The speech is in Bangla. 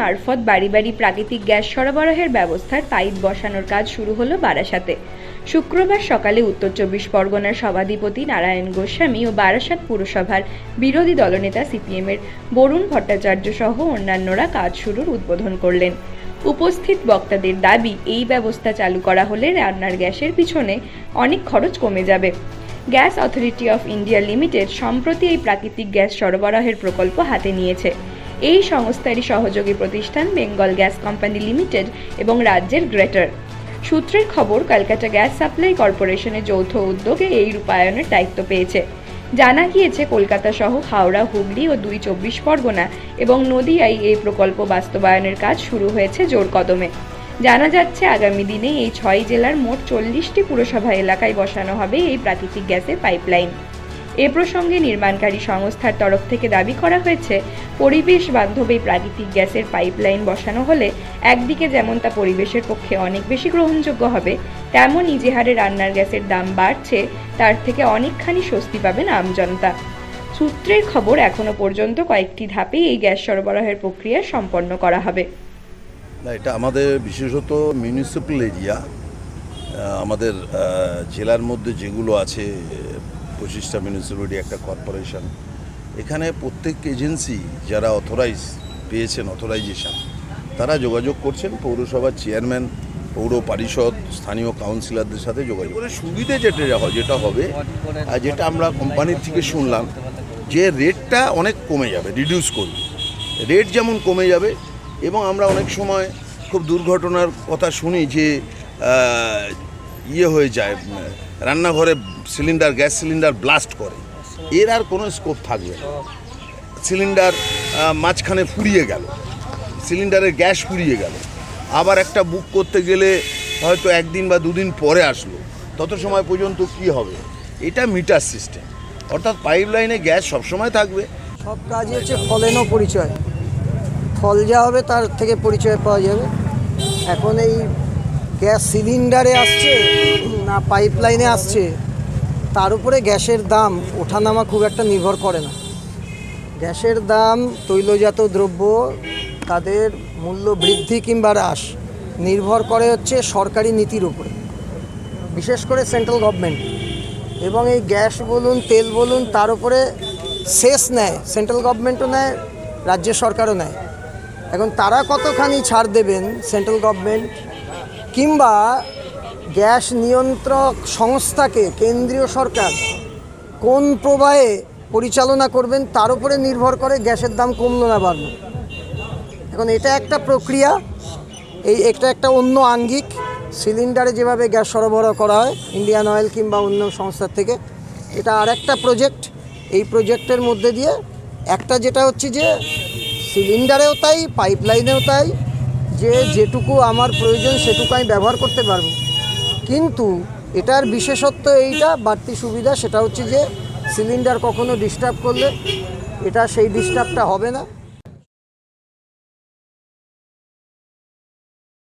মারফত বাড়ি বাড়ি প্রাকৃতিক গ্যাস সরবরাহের ব্যবস্থার পাইপ বসানোর কাজ শুরু হলো বারাসাতে। শুক্রবার সকালে উত্তর 24 পরগনার সভাধিপতি নারায়ণ গোস্বামী ও বারাসাত পুরসভার বিরোধী দলনেতা সিপিএমের বরুণ ভট্টাচার্য সহ অন্যান্যরা কাজ শুরুর উদ্বোধন করলেন। উপস্থিত বক্তাদের দাবি, এই ব্যবস্থা চালু করা হলে রান্নার গ্যাসের পিছনে অনেক খরচ কমে যাবে। Gas authority of India limited সম্প্রতি এই প্রাকৃতিক গ্যাস সরবরাহের প্রকল্প হাতে নিয়েছে। এই সংস্থারই সহযোগী প্রতিষ্ঠান বেঙ্গল গ্যাস কোম্পানি লিমিটেড এবং রাজ্যের গ্রেটার। সূত্রের খবর, কলকাতা গ্যাস সাপ্লাই কর্পোরেশনের যৌথ উদ্যোগে এই রূপায়ণের দায়িত্ব পেয়েছে। জানা গিয়েছে, কলকাতা সহ হাওড়া, হুগলি ও 2 24 পরগনা এবং নদিয়ায় এই প্রকল্প বাস্তবায়নের কাজ শুরু হয়েছে জোর কদমে। জানা যাচ্ছে, আগামী দিনে এই 6 জেলার মোট 40টি পুরসভা এলাকায় বসানো হবে এই প্রাকৃতিক গ্যাসের পাইপলাইন। এ প্রসঙ্গে নির্মাণকারী সংস্থার তরফ থেকে দাবি করা হয়েছে, পরিবেশ বান্ধব এই প্রাকৃতিক গ্যাসের পাইপলাইন বসানো হলে একদিকে যেমন তা পরিবেশের পক্ষে অনেক বেশি গ্রহণযোগ্য হবে, তেমনই যে হারে রান্নার গ্যাসের দাম বাড়ছে তার থেকে অনেকখানি স্বস্তি পাবেন আমজনতা। সূত্রের খবর, এখনো পর্যন্ত কয়েকটি ধাপে এই গ্যাস সরবরাহের প্রক্রিয়া সম্পন্ন করা হবে। না, এটা আমাদের বিশেষত মিউনিসিপ্যাল এরিয়া, আমাদের জেলার মধ্যে যেগুলো আছে 25টা মিউনিসিপ্যালিটি, একটা কর্পোরেশন, এখানে প্রত্যেক এজেন্সি যারা পেয়েছেন অথরাইজেশন, তারা যোগাযোগ করছেন পৌরসভার চেয়ারম্যান, পৌর পরিষদ, স্থানীয় কাউন্সিলরদের সাথে যোগাযোগ করে। সুবিধে যেটা হবে, আর যেটা আমরা কোম্পানির থেকে শুনলাম, যে রেটটা অনেক কমে যাবে, রিডিউস করবে, রেট যেমন কমে যাবে। এবং আমরা অনেক সময় খুব দুর্ঘটনার কথা শুনি যে হয়ে যায়, রান্নাঘরে গ্যাস সিলিন্ডার ব্লাস্ট করে, এর আর কোনো স্কোপ থাকবে না। সিলিন্ডার মাঝখানে ফুরিয়ে গেল, সিলিন্ডারের গ্যাস ফুরিয়ে গেল, আবার একটা বুক করতে গেলে হয়তো 1 দিন বা 2 দিন পরে আসলো, তত সময় পর্যন্ত কি হবে? এটা মিটার সিস্টেম, অর্থাৎ পাইপলাইনে গ্যাস সবসময় থাকবে। সব কাজই হচ্ছে ফলেনও পরিচয়, ফল যা হবে তার থেকে পরিচয় পাওয়া যাবে। এখন এই গ্যাস সিলিন্ডারে আসছে না পাইপলাইনে আসছে, তার উপরে গ্যাসের দাম ওঠানামা খুব একটা নির্ভর করে না। গ্যাসের দাম, তৈলজাত দ্রব্য, তাদের মূল্য বৃদ্ধি কিংবা হ্রাস নির্ভর করে হচ্ছে সরকারি নীতির উপরে, বিশেষ করে সেন্ট্রাল গভর্নমেন্ট। এবং এই গ্যাস বলুন, তেল বলুন, তার উপরে সেস নেয় সেন্ট্রাল গভর্নমেন্টও নেয়, রাজ্য সরকারও নেয়। এখন তারা কতখানি ছাড় দেবেন সেন্ট্রাল গভর্নমেন্ট, কিংবা গ্যাস নিয়ন্ত্রক সংস্থাকে কেন্দ্রীয় সরকার কোন প্রবাহে পরিচালনা করবেন, তার উপরে নির্ভর করে গ্যাসের দাম কমলো না বাড়লো। এখন এটা একটা প্রক্রিয়া, এটা একটা অন্য আঙ্গিক। সিলিন্ডারে যেভাবে গ্যাস সরবরাহ করা হয় ইন্ডিয়ান অয়েল কিংবা অন্য সংস্থার থেকে, এটা আর একটা প্রজেক্ট। এই প্রজেক্টের মধ্যে দিয়ে একটা যেটা হচ্ছে যে সিলিন্ডারেও তাই, পাইপলাইনেও তাই, যে যেটুকু আমার প্রয়োজন সেটুকু আমি ব্যবহার করতে পারবো। কিন্তু এটার বিশেষত্ব এইটা, বাড়তি সুবিধা, সেটা হচ্ছে যে সিলিন্ডার কখনো ডিস্টার্ব করলে এটা সেই ডিস্টার্বটা হবে না।